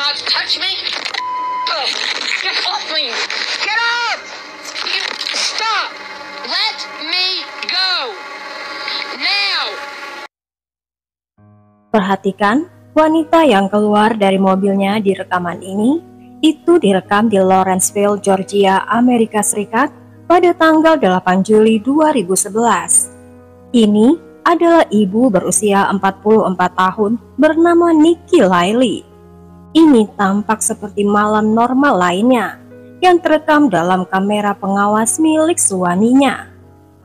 not touch me. Oh, get off me. Get up. Stop. Let me go. Now. Perhatikan, wanita yang keluar dari mobilnya di rekaman ini, itu direkam di Lawrenceville, Georgia, Amerika Serikat pada tanggal 8 Juli 2011. Ini adalah ibu berusia 44 tahun bernama Nikki Riley. Ini tampak seperti malam normal lainnya yang terekam dalam kamera pengawas milik suaminya.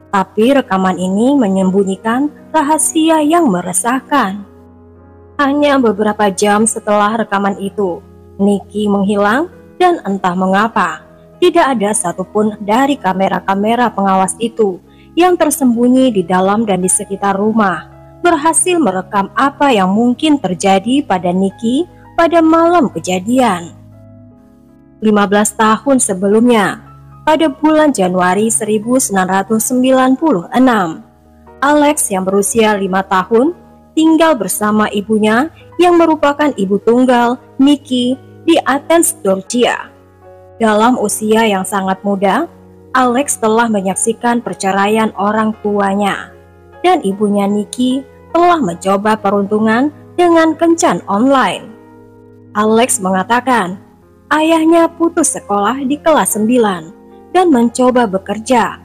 Tapi rekaman ini menyembunyikan rahasia yang meresahkan. Hanya beberapa jam setelah rekaman itu, Nikki menghilang dan entah mengapa tidak ada satupun dari kamera-kamera pengawas itu yang tersembunyi di dalam dan di sekitar rumah berhasil merekam apa yang mungkin terjadi pada Nikki pada malam kejadian. 15 tahun sebelumnya, pada bulan Januari 1996, Alex yang berusia 5 tahun tinggal bersama ibunya yang merupakan ibu tunggal Nikki di Athens, Georgia. Dalam usia yang sangat muda, Alex telah menyaksikan perceraian orang tuanya dan ibunya Nikki telah mencoba peruntungan dengan kencan online. Alex mengatakan ayahnya putus sekolah di kelas 9 dan mencoba bekerja,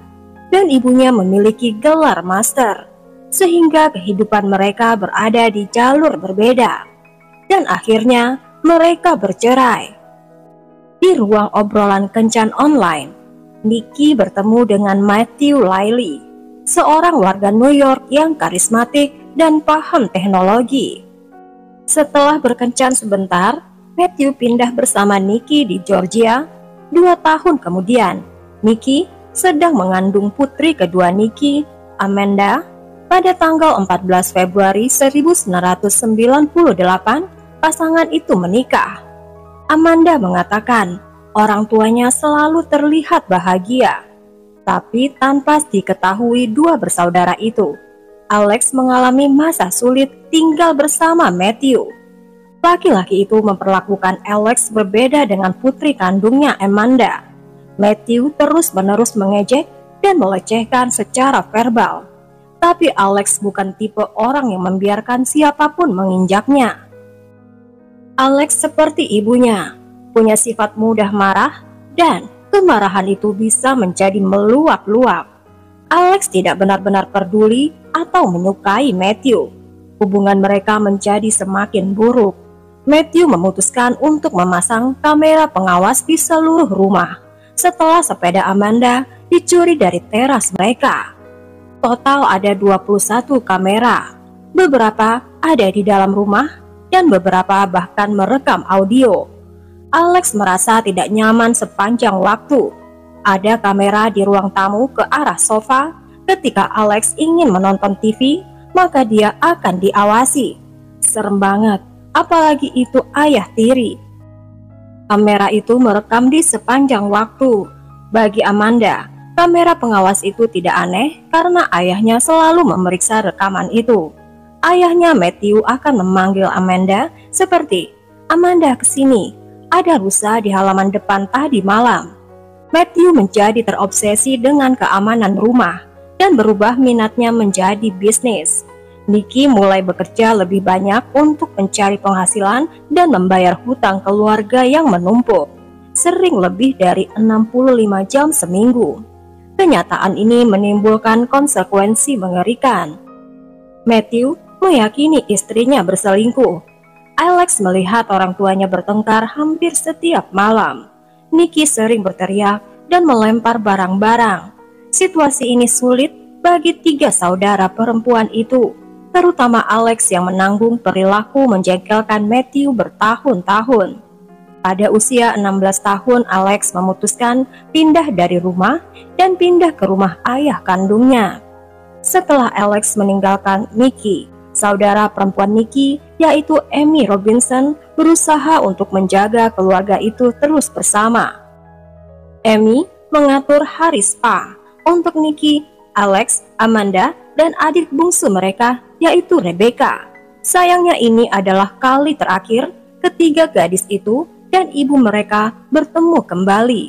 dan ibunya memiliki gelar master, sehingga kehidupan mereka berada di jalur berbeda, dan akhirnya mereka bercerai. Di ruang obrolan kencan online, Nikki bertemu dengan Matthew Riley, seorang warga New York yang karismatik dan paham teknologi. Setelah berkencan sebentar, Matthew pindah bersama Nikki di Georgia. 2 tahun kemudian, Nikki sedang mengandung putri kedua Nikki, Amanda. Pada tanggal 14 Februari 1998, pasangan itu menikah. Amanda mengatakan orang tuanya selalu terlihat bahagia, tapi tanpa diketahui dua bersaudara itu, Alex mengalami masa sulit tinggal bersama Matthew. Laki-laki itu memperlakukan Alex berbeda dengan putri kandungnya Amanda. Matthew terus-menerus mengejek dan melecehkan secara verbal, tapi Alex bukan tipe orang yang membiarkan siapapun menginjaknya. Alex seperti ibunya, punya sifat mudah marah, dan kemarahan itu bisa menjadi meluap-luap. Alex tidak benar-benar peduli atau menyukai Matthew. Hubungan mereka menjadi semakin buruk. Matthew memutuskan untuk memasang kamera pengawas di seluruh rumah setelah sepeda Amanda dicuri dari teras mereka. Total ada 21 kamera, beberapa ada di dalam rumah, dan beberapa bahkan merekam audio. Alex merasa tidak nyaman sepanjang waktu. Ada kamera di ruang tamu ke arah sofa. Ketika Alex ingin menonton TV, maka dia akan diawasi. Serem banget, apalagi itu ayah tiri. Kamera itu merekam di sepanjang waktu. Bagi Amanda, kamera pengawas itu tidak aneh karena ayahnya selalu memeriksa rekaman itu. Ayahnya Matthew akan memanggil Amanda seperti, "Amanda, kesini, ada rusa di halaman depan tadi malam." Matthew menjadi terobsesi dengan keamanan rumah dan berubah minatnya menjadi bisnis. Nikki mulai bekerja lebih banyak untuk mencari penghasilan dan membayar hutang keluarga yang menumpuk, sering lebih dari 65 jam seminggu. Kenyataan ini menimbulkan konsekuensi mengerikan. Matthew meyakini istrinya berselingkuh. Alex melihat orang tuanya bertengkar hampir setiap malam. Nikki sering berteriak dan melempar barang-barang. Situasi ini sulit bagi 3 saudara perempuan itu, terutama Alex yang menanggung perilaku menjengkelkan Matthew bertahun-tahun. Pada usia 16 tahun, Alex memutuskan pindah dari rumah dan pindah ke rumah ayah kandungnya. Setelah Alex meninggalkan Nikki, saudara perempuan Nikki, yaitu Amy Robinson, berusaha untuk menjaga keluarga itu terus bersama. Amy mengatur hari spa untuk Nikki, Alex, Amanda, dan adik bungsu mereka, yaitu Rebecca. Sayangnya ini adalah kali terakhir ketiga gadis itu dan ibu mereka bertemu kembali.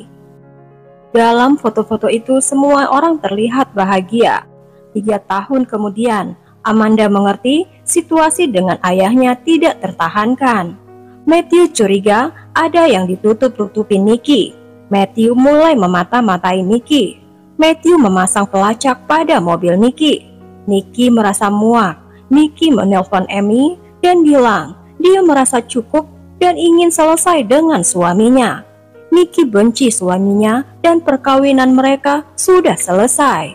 Dalam foto-foto itu semua orang terlihat bahagia. 3 tahun kemudian, Amanda mengerti situasi dengan ayahnya tidak tertahankan. Matthew curiga ada yang ditutup-tutupi Nikki. Matthew mulai memata-matai Nikki. Matthew memasang pelacak pada mobil Nikki. Nikki merasa muak. Nikki menelpon Amy dan bilang dia merasa cukup dan ingin selesai dengan suaminya. Nikki benci suaminya dan perkawinan mereka sudah selesai.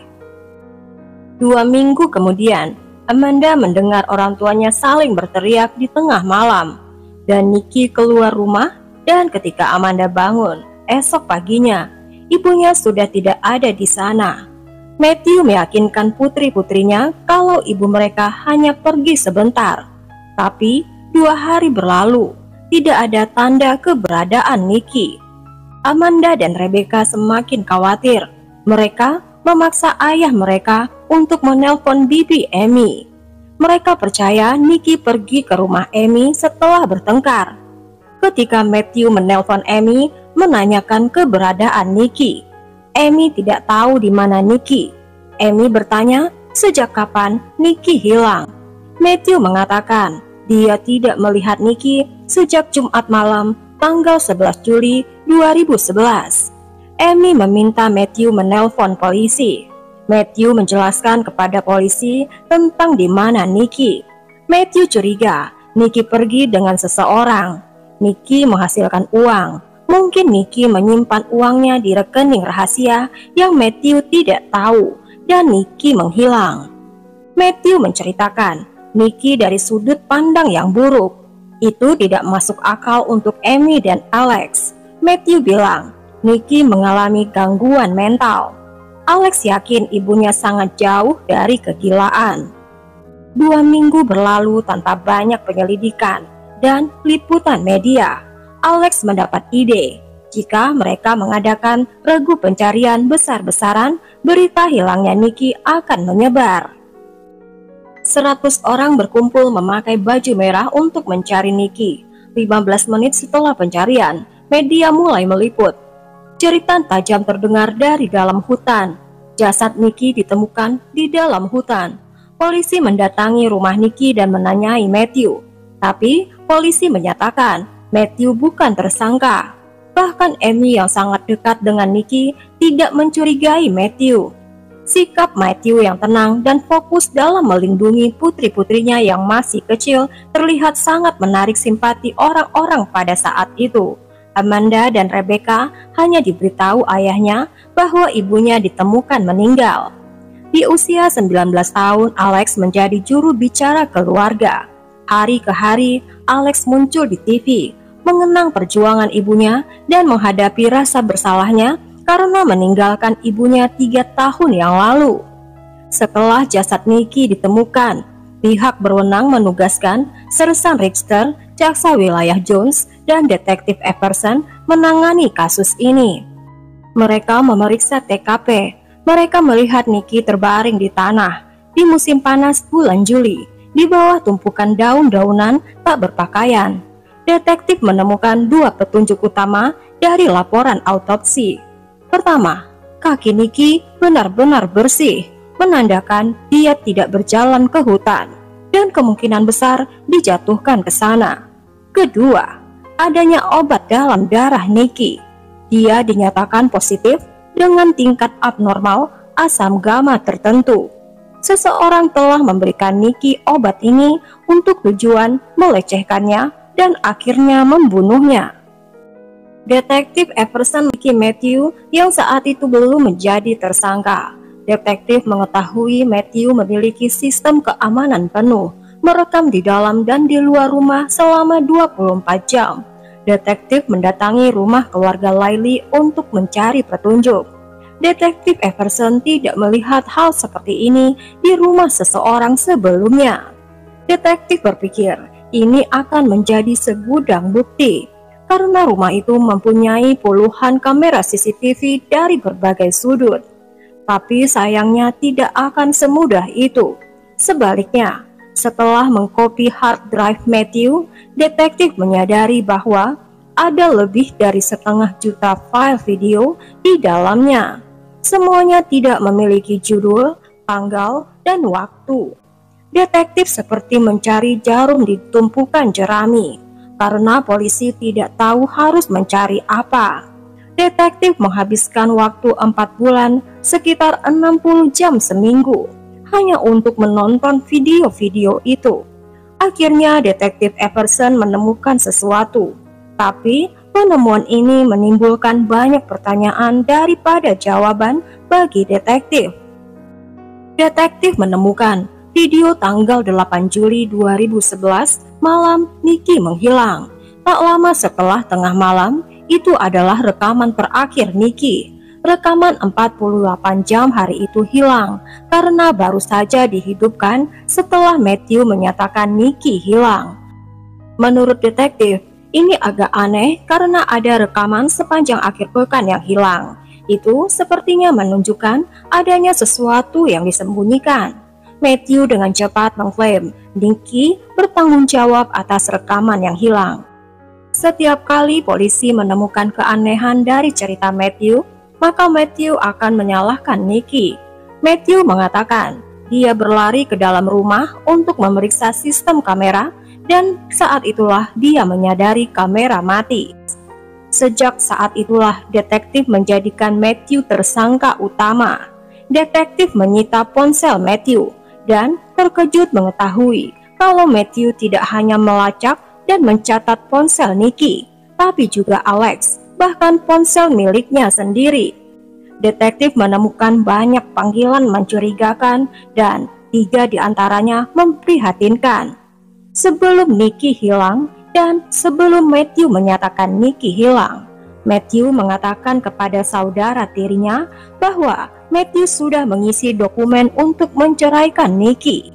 2 minggu kemudian, Amanda mendengar orang tuanya saling berteriak di tengah malam. Dan Nikki keluar rumah dan ketika Amanda bangun, esok paginya, ibunya sudah tidak ada di sana. Matthew meyakinkan putri-putrinya kalau ibu mereka hanya pergi sebentar. Tapi 2 hari berlalu, tidak ada tanda keberadaan Nikki. Amanda dan Rebecca semakin khawatir. Mereka memaksa ayah mereka untuk menelpon bibi Amy. Mereka percaya Nikki pergi ke rumah Amy setelah bertengkar. Ketika Matthew menelpon Amy menanyakan keberadaan Nikki, Amy tidak tahu di mana Nikki. Amy bertanya sejak kapan Nikki hilang. Matthew mengatakan dia tidak melihat Nikki sejak Jumat malam tanggal 11 Juli 2011. Amy meminta Matthew menelpon polisi. Matthew menjelaskan kepada polisi tentang di mana Nikki. Matthew curiga Nikki pergi dengan seseorang. Nikki menghasilkan uang. Mungkin Nikki menyimpan uangnya di rekening rahasia yang Matthew tidak tahu dan Nikki menghilang. Matthew menceritakan Nikki dari sudut pandang yang buruk. Itu tidak masuk akal untuk Amy dan Alex. Matthew bilang Nikki mengalami gangguan mental. Alex yakin ibunya sangat jauh dari kegilaan. 2 minggu berlalu tanpa banyak penyelidikan dan liputan media. Alex mendapat ide. Jika mereka mengadakan regu pencarian besar-besaran, berita hilangnya Nikki akan menyebar. 100 orang berkumpul memakai baju merah untuk mencari Nikki. 15 menit setelah pencarian, media mulai meliput. Jeritan tajam terdengar dari dalam hutan. Jasad Nikki ditemukan di dalam hutan. Polisi mendatangi rumah Nikki dan menanyai Matthew. Tapi polisi menyatakan Matthew bukan tersangka. Bahkan Amy yang sangat dekat dengan Nikki tidak mencurigai Matthew. Sikap Matthew yang tenang dan fokus dalam melindungi putri-putrinya yang masih kecil terlihat sangat menarik simpati orang-orang pada saat itu. Amanda dan Rebecca hanya diberitahu ayahnya bahwa ibunya ditemukan meninggal. Di usia 19 tahun, Alex menjadi juru bicara keluarga. Hari ke hari, Alex muncul di TV, mengenang perjuangan ibunya dan menghadapi rasa bersalahnya karena meninggalkan ibunya 3 tahun yang lalu. Setelah jasad Nikki ditemukan, pihak berwenang menugaskan Sersan Richter, Jaksa Wilayah Jones, dan Detektif Everson menangani kasus ini. Mereka memeriksa TKP. Mereka melihat Nikki terbaring di tanah di musim panas bulan Juli, di bawah tumpukan daun-daunan tak berpakaian. Detektif menemukan 2 petunjuk utama dari laporan autopsi. Pertama, kaki Nikki benar-benar bersih, menandakan dia tidak berjalan ke hutan dan kemungkinan besar dijatuhkan ke sana. Kedua, adanya obat dalam darah Nikki. Dia dinyatakan positif dengan tingkat abnormal asam gamma tertentu. Seseorang telah memberikan Nikki obat ini untuk tujuan melecehkannya dan akhirnya membunuhnya. Detektif Everson Matthew yang saat itu belum menjadi tersangka. Detektif mengetahui Matthew memiliki sistem keamanan penuh, merekam di dalam dan di luar rumah selama 24 jam. Detektif mendatangi rumah keluarga Laili untuk mencari petunjuk. Detektif Everson tidak melihat hal seperti ini di rumah seseorang sebelumnya. Detektif berpikir ini akan menjadi segudang bukti, karena rumah itu mempunyai puluhan kamera CCTV dari berbagai sudut. Tapi sayangnya tidak akan semudah itu. Sebaliknya, Setelah mengcopy hard drive Matthew, detektif menyadari bahwa ada lebih dari 1,5 juta file video di dalamnya. Semuanya tidak memiliki judul, tanggal, dan waktu. Detektif seperti mencari jarum di tumpukan jerami, karena polisi tidak tahu harus mencari apa. Detektif menghabiskan waktu 4 bulan, sekitar 60 jam seminggu, hanya untuk menonton video-video itu. Akhirnya detektif Everson menemukan sesuatu, tapi penemuan ini menimbulkan banyak pertanyaan daripada jawaban bagi detektif. Detektif menemukan video tanggal 8 Juli 2011 malam Nicky menghilang. Tak lama setelah tengah malam, itu adalah rekaman terakhir Nicky. Rekaman 48 jam hari itu hilang karena baru saja dihidupkan setelah Matthew menyatakan Nicky hilang. Menurut detektif, ini agak aneh karena ada rekaman sepanjang akhir pekan yang hilang. Itu sepertinya menunjukkan adanya sesuatu yang disembunyikan. Matthew dengan cepat mengklaim Nicky bertanggung jawab atas rekaman yang hilang. Setiap kali polisi menemukan keanehan dari cerita Matthew, maka Matthew akan menyalahkan Nicky. Matthew mengatakan dia berlari ke dalam rumah untuk memeriksa sistem kamera, dan saat itulah dia menyadari kamera mati. Sejak saat itulah detektif menjadikan Matthew tersangka utama. Detektif menyita ponsel Matthew dan terkejut mengetahui kalau Matthew tidak hanya melacak dan mencatat ponsel Nicky, tapi juga Alex, bahkan ponsel miliknya sendiri. Detektif menemukan banyak panggilan mencurigakan dan 3 diantaranya memprihatinkan. Sebelum Nicky hilang dan sebelum Matthew menyatakan Nicky hilang, Matthew mengatakan kepada saudara tirinya bahwa Matthew sudah mengisi dokumen untuk menceraikan Nicky.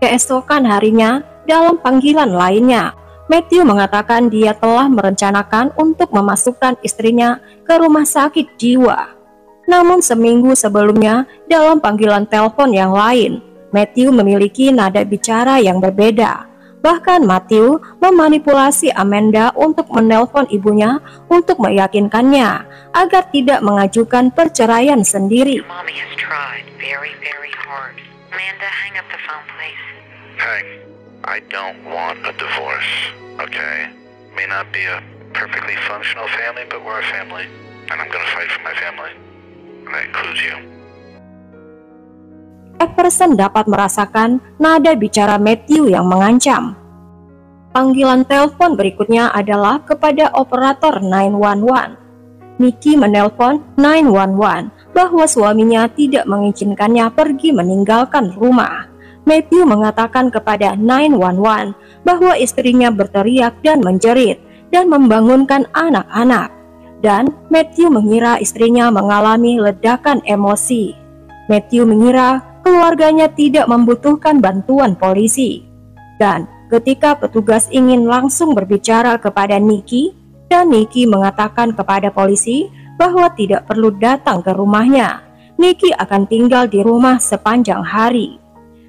Keesokan harinya, dalam panggilan lainnya, Matthew mengatakan dia telah merencanakan untuk memasukkan istrinya ke rumah sakit jiwa. Namun seminggu sebelumnya, dalam panggilan telepon yang lain, Matthew memiliki nada bicara yang berbeda. Bahkan Matthew memanipulasi Amanda untuk menelpon ibunya untuk meyakinkannya agar tidak mengajukan perceraian sendiri. Mommy has tried very, very hard. Amanda, hang up the phone, please. Hey, I don't want a divorce, okay? May not be a perfectly functional family, but we're a family, and I'm gonna fight for my family. And that includes you. Everson dapat merasakan nada bicara Matthew yang mengancam. Panggilan telepon berikutnya adalah kepada operator 911. Nicky menelpon 911 bahwa suaminya tidak mengizinkannya pergi meninggalkan rumah. Matthew mengatakan kepada 911 bahwa istrinya berteriak dan menjerit dan membangunkan anak-anak. Dan Matthew mengira istrinya mengalami ledakan emosi. Matthew mengira keluarganya tidak membutuhkan bantuan polisi. Dan ketika petugas ingin langsung berbicara kepada Nicky, dan Nicky mengatakan kepada polisi bahwa tidak perlu datang ke rumahnya, Nicky akan tinggal di rumah sepanjang hari.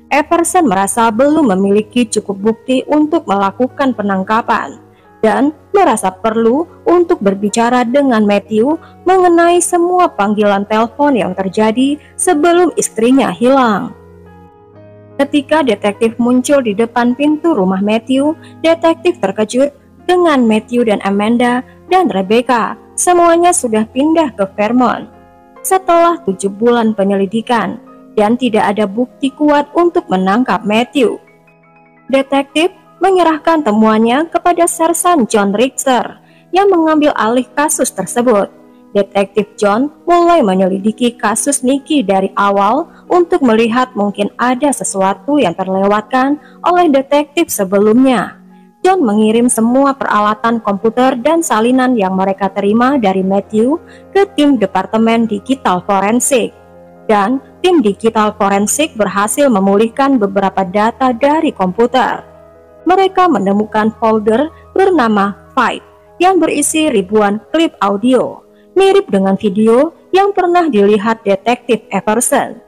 Everson merasa belum memiliki cukup bukti untuk melakukan penangkapan, dan merasa perlu untuk berbicara dengan Matthew mengenai semua panggilan telepon yang terjadi sebelum istrinya hilang. Ketika detektif muncul di depan pintu rumah Matthew, detektif terkejut dengan Matthew dan Amanda dan Rebecca. Semuanya sudah pindah ke Vermont setelah 7 bulan penyelidikan dan tidak ada bukti kuat untuk menangkap Matthew. Detektif menyerahkan temuannya kepada Sersan John Richter yang mengambil alih kasus tersebut. Detektif John mulai menyelidiki kasus Nicky dari awal untuk melihat mungkin ada sesuatu yang terlewatkan oleh detektif sebelumnya. John mengirim semua peralatan komputer dan salinan yang mereka terima dari Matthew ke tim Departemen Digital Forensik. Dan tim Digital Forensik berhasil memulihkan beberapa data dari komputer. Mereka menemukan folder bernama Fight yang berisi ribuan klip audio, mirip dengan video yang pernah dilihat detektif Everson.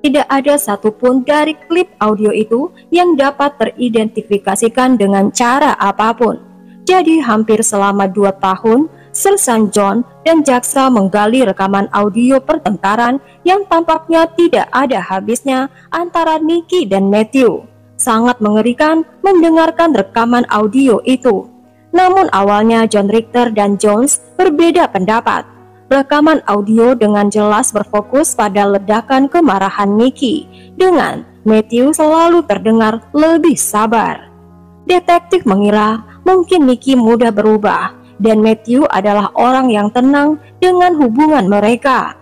Tidak ada satupun dari klip audio itu yang dapat teridentifikasikan dengan cara apapun. Jadi hampir selama 2 tahun, Sersan John dan jaksa menggali rekaman audio pertengkaran yang tampaknya tidak ada habisnya antara Nikki dan Matthew. Sangat mengerikan mendengarkan rekaman audio itu. Namun awalnya John Richter dan Jones berbeda pendapat. Rekaman audio dengan jelas berfokus pada ledakan kemarahan Nikki, dengan Matthew selalu terdengar lebih sabar. Detektif mengira mungkin Nikki mudah berubah dan Matthew adalah orang yang tenang dengan hubungan mereka.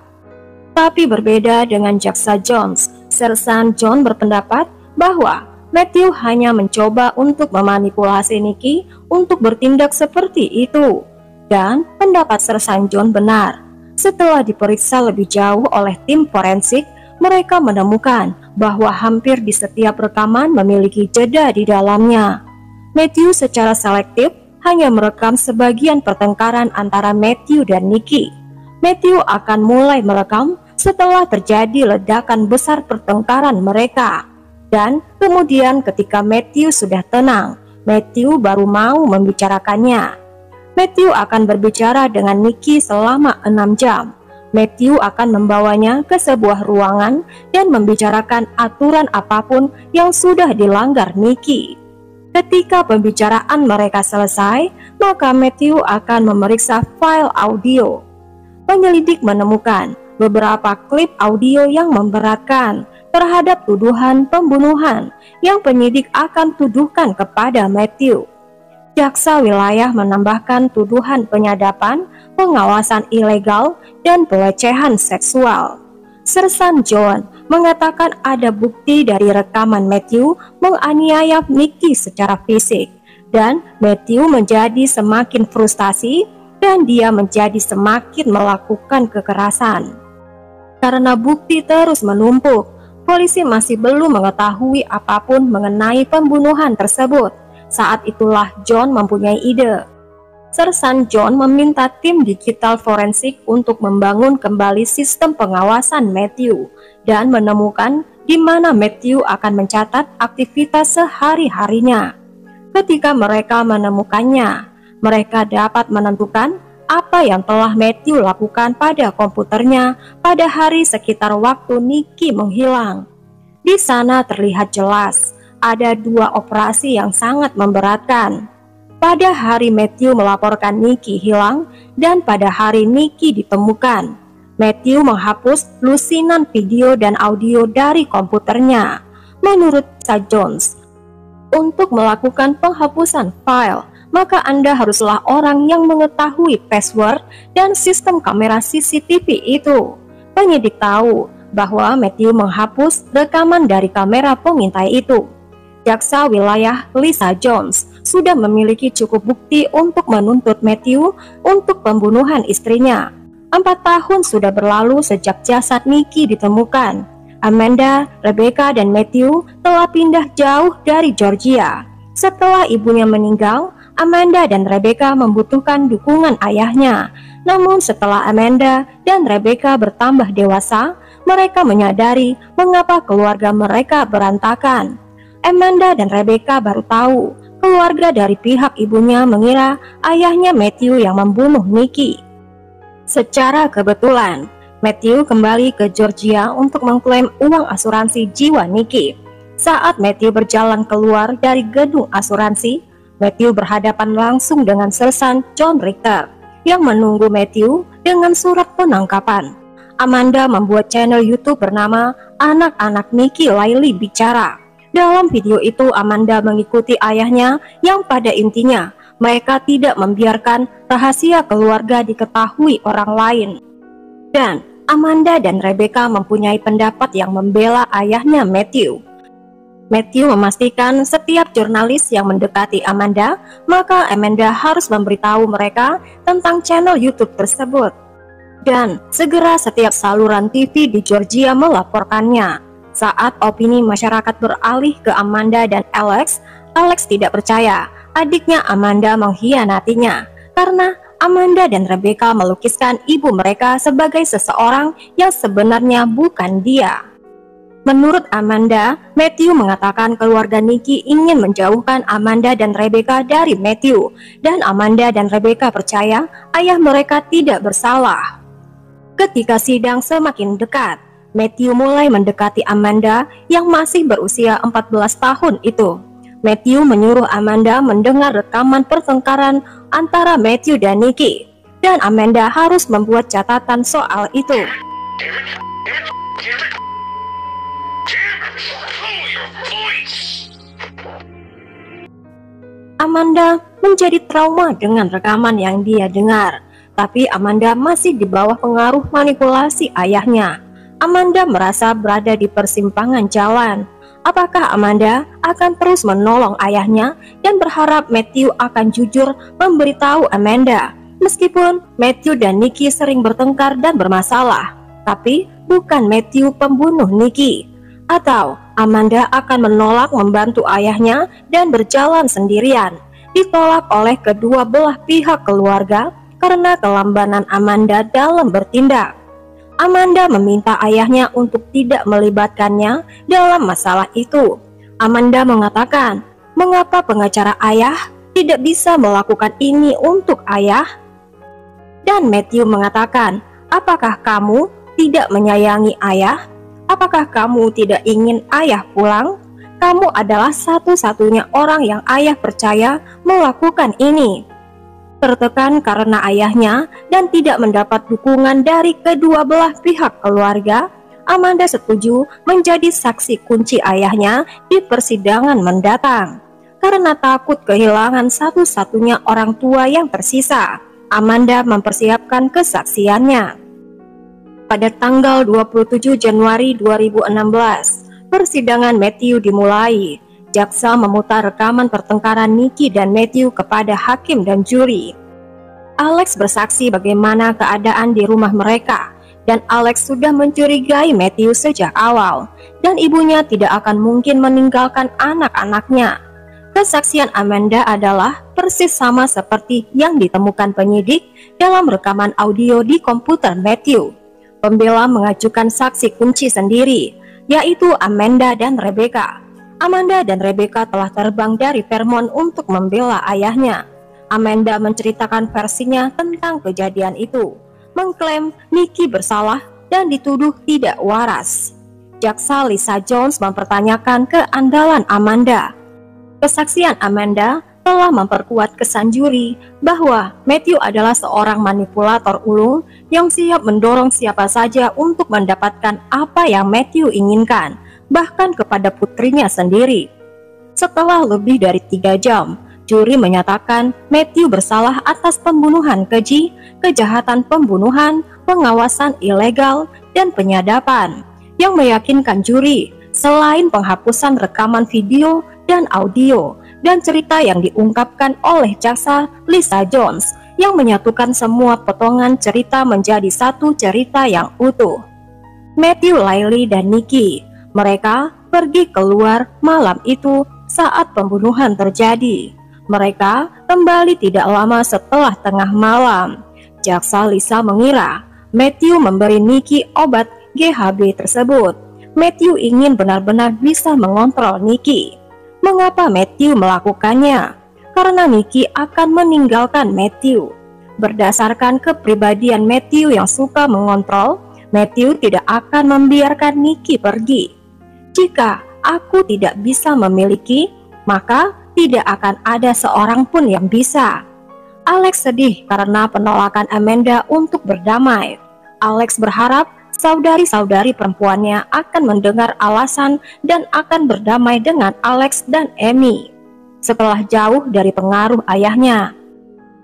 Tapi berbeda dengan jaksa Jones, Sersan John berpendapat bahwa Matthew hanya mencoba untuk memanipulasi Nikki untuk bertindak seperti itu. Dan pendapat Sersan John benar. Setelah diperiksa lebih jauh oleh tim forensik, mereka menemukan bahwa hampir di setiap rekaman memiliki jeda di dalamnya. Matthew secara selektif hanya merekam sebagian pertengkaran antara Matthew dan Nikki. Matthew akan mulai merekam setelah terjadi ledakan besar pertengkaran mereka. Dan kemudian ketika Matthew sudah tenang, Matthew baru mau membicarakannya. Matthew akan berbicara dengan Nikki selama 6 jam. Matthew akan membawanya ke sebuah ruangan dan membicarakan aturan apapun yang sudah dilanggar Nikki. Ketika pembicaraan mereka selesai, maka Matthew akan memeriksa file audio. Penyelidik menemukan beberapa klip audio yang memberatkan terhadap tuduhan pembunuhan yang penyidik akan tuduhkan kepada Matthew. Jaksa wilayah menambahkan tuduhan penyadapan, pengawasan ilegal, dan pelecehan seksual. Sersan John mengatakan ada bukti dari rekaman Matthew menganiaya Nikki secara fisik, dan Matthew menjadi semakin frustasi dan dia menjadi semakin melakukan kekerasan. Karena bukti terus menumpuk, polisi masih belum mengetahui apapun mengenai pembunuhan tersebut. Saat itulah John mempunyai ide. Sersan John meminta tim digital forensik untuk membangun kembali sistem pengawasan Matthew dan menemukan di mana Matthew akan mencatat aktivitas sehari-harinya. Ketika mereka menemukannya, mereka dapat menentukan apa yang telah Matthew lakukan pada komputernya pada hari sekitar waktu Nikki menghilang. Di sana terlihat jelas ada 2 operasi yang sangat memberatkan. Pada hari Matthew melaporkan Nikki hilang dan pada hari Nikki ditemukan, Matthew menghapus lusinan video dan audio dari komputernya. Menurut Jones, untuk melakukan penghapusan file, maka Anda haruslah orang yang mengetahui password dan sistem kamera CCTV itu. Penyidik tahu bahwa Matthew menghapus rekaman dari kamera pengintai itu. Jaksa wilayah Lisa Jones sudah memiliki cukup bukti untuk menuntut Matthew untuk pembunuhan istrinya. 4 tahun sudah berlalu sejak jasad Nikki ditemukan. Amanda, Rebecca, dan Matthew telah pindah jauh dari Georgia. Setelah ibunya meninggal, Amanda dan Rebecca membutuhkan dukungan ayahnya. Namun setelah Amanda dan Rebecca bertambah dewasa, mereka menyadari mengapa keluarga mereka berantakan. Amanda dan Rebecca baru tahu keluarga dari pihak ibunya mengira ayahnya Matthew yang membunuh Nikki. Secara kebetulan, Matthew kembali ke Georgia untuk mengklaim uang asuransi jiwa Nikki. Saat Matthew berjalan keluar dari gedung asuransi, Matthew berhadapan langsung dengan Sersan John Richter yang menunggu Matthew dengan surat penangkapan. Amanda membuat channel YouTube bernama Anak-anak Nikki Laylee Bicara. Dalam video itu, Amanda mengikuti ayahnya yang pada intinya mereka tidak membiarkan rahasia keluarga diketahui orang lain. Dan Amanda dan Rebecca mempunyai pendapat yang membela ayahnya Matthew. Matthew memastikan setiap jurnalis yang mendekati Amanda, maka Amanda harus memberitahu mereka tentang channel YouTube tersebut. Dan segera setiap saluran TV di Georgia melaporkannya. Saat opini masyarakat beralih ke Amanda dan Alex, Alex tidak percaya adiknya Amanda mengkhianatinya karena Amanda dan Rebecca melukiskan ibu mereka sebagai seseorang yang sebenarnya bukan dia. Menurut Amanda, Matthew mengatakan keluarga Nikki ingin menjauhkan Amanda dan Rebecca dari Matthew, dan Amanda dan Rebecca percaya ayah mereka tidak bersalah. Ketika sidang semakin dekat, Matthew mulai mendekati Amanda yang masih berusia 14 tahun itu. Matthew menyuruh Amanda mendengar rekaman pertengkaran antara Matthew dan Nikki, dan Amanda harus membuat catatan soal itu. Amanda menjadi trauma dengan rekaman yang dia dengar, tapi Amanda masih di bawah pengaruh manipulasi ayahnya. Amanda merasa berada di persimpangan jalan. Apakah Amanda akan terus menolong ayahnya dan berharap Matthew akan jujur memberitahu Amanda, meskipun Matthew dan Nikki sering bertengkar dan bermasalah, tapi bukan Matthew pembunuh Nikki? Atau Amanda akan menolak membantu ayahnya dan berjalan sendirian, ditolak oleh kedua belah pihak keluarga karena kelambanan Amanda dalam bertindak. Amanda meminta ayahnya untuk tidak melibatkannya dalam masalah itu. Amanda mengatakan, mengapa pengacara ayah tidak bisa melakukan ini untuk ayah? Dan Matthew mengatakan, apakah kamu tidak menyayangi ayah? Apakah kamu tidak ingin ayah pulang? Kamu adalah satu-satunya orang yang ayah percaya melakukan ini. Tertekan karena ayahnya dan tidak mendapat dukungan dari kedua belah pihak keluarga, Amanda setuju menjadi saksi kunci ayahnya di persidangan mendatang. Karena takut kehilangan satu-satunya orang tua yang tersisa, Amanda mempersiapkan kesaksiannya. Pada tanggal 27 Januari 2016, persidangan Matthew dimulai. Jaksa memutar rekaman pertengkaran Nikki dan Matthew kepada hakim dan juri. Alex bersaksi bagaimana keadaan di rumah mereka, dan Alex sudah mencurigai Matthew sejak awal, dan ibunya tidak akan mungkin meninggalkan anak-anaknya. Kesaksian Amanda adalah persis sama seperti yang ditemukan penyidik dalam rekaman audio di komputer Matthew. Pembela mengajukan saksi kunci sendiri, yaitu Amanda dan Rebecca. Amanda dan Rebecca telah terbang dari Vermont untuk membela ayahnya. Amanda menceritakan versinya tentang kejadian itu, mengklaim Nikki bersalah dan dituduh tidak waras. Jaksa Lisa Jones mempertanyakan keandalan Amanda. Kesaksian Amanda telah memperkuat kesan juri bahwa Matthew adalah seorang manipulator ulung yang siap mendorong siapa saja untuk mendapatkan apa yang Matthew inginkan, bahkan kepada putrinya sendiri. Setelah lebih dari 3 jam, juri menyatakan Matthew bersalah atas pembunuhan keji, kejahatan pembunuhan, pengawasan ilegal, dan penyadapan, yang meyakinkan juri selain penghapusan rekaman video dan audio dan cerita yang diungkapkan oleh jaksa Lisa Jones yang menyatukan semua potongan cerita menjadi satu cerita yang utuh. Matthew, Lily, dan Nikki, mereka pergi keluar malam itu saat pembunuhan terjadi. Mereka kembali tidak lama setelah tengah malam. Jaksa Lisa mengira Matthew memberi Nikki obat GHB tersebut. Matthew ingin benar-benar bisa mengontrol Nikki. Mengapa Matthew melakukannya? Karena Nikki akan meninggalkan Matthew. Berdasarkan kepribadian Matthew yang suka mengontrol, Matthew tidak akan membiarkan Nikki pergi. Jika aku tidak bisa memiliki, maka tidak akan ada seorang pun yang bisa. Alex sedih karena penolakan Amanda untuk berdamai. Alex berharap saudari-saudari perempuannya akan mendengar alasan dan akan berdamai dengan Alex dan Amy. Setelah jauh dari pengaruh ayahnya,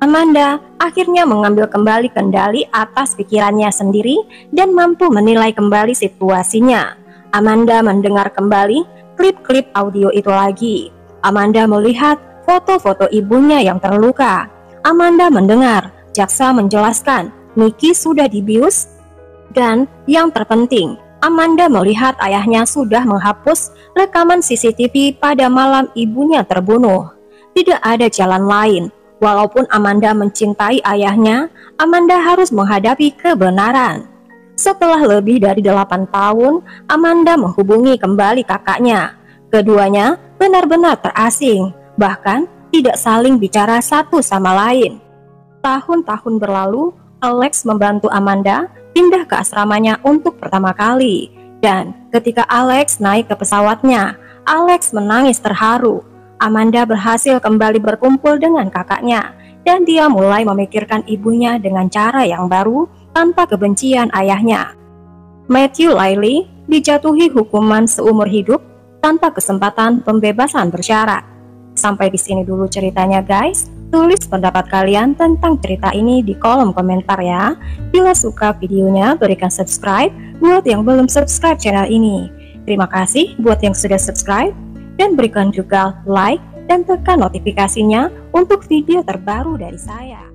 Amanda akhirnya mengambil kembali kendali atas pikirannya sendiri dan mampu menilai kembali situasinya. Amanda mendengar kembali klip-klip audio itu lagi. Amanda melihat foto-foto ibunya yang terluka. Amanda mendengar jaksa menjelaskan Nikki sudah dibius. Dan yang terpenting, Amanda melihat ayahnya sudah menghapus rekaman CCTV pada malam ibunya terbunuh. Tidak ada jalan lain. Walaupun Amanda mencintai ayahnya, Amanda harus menghadapi kebenaran. Setelah lebih dari 8 tahun, Amanda menghubungi kembali kakaknya. Keduanya benar-benar terasing, bahkan tidak saling bicara satu sama lain. Tahun-tahun berlalu, Alex membantu Amanda pindah ke asramanya untuk pertama kali. Dan ketika Alex naik ke pesawatnya, Alex menangis terharu. Amanda berhasil kembali berkumpul dengan kakaknya, dan dia mulai memikirkan ibunya dengan cara yang baru tanpa kebencian ayahnya. Matthew Lilley dijatuhi hukuman seumur hidup tanpa kesempatan pembebasan bersyarat. Sampai di sini dulu ceritanya guys. Tulis pendapat kalian tentang cerita ini di kolom komentar ya. Bila suka videonya, berikan subscribe buat yang belum subscribe channel ini. Terima kasih buat yang sudah subscribe, dan berikan juga like dan tekan notifikasinya untuk video terbaru dari saya.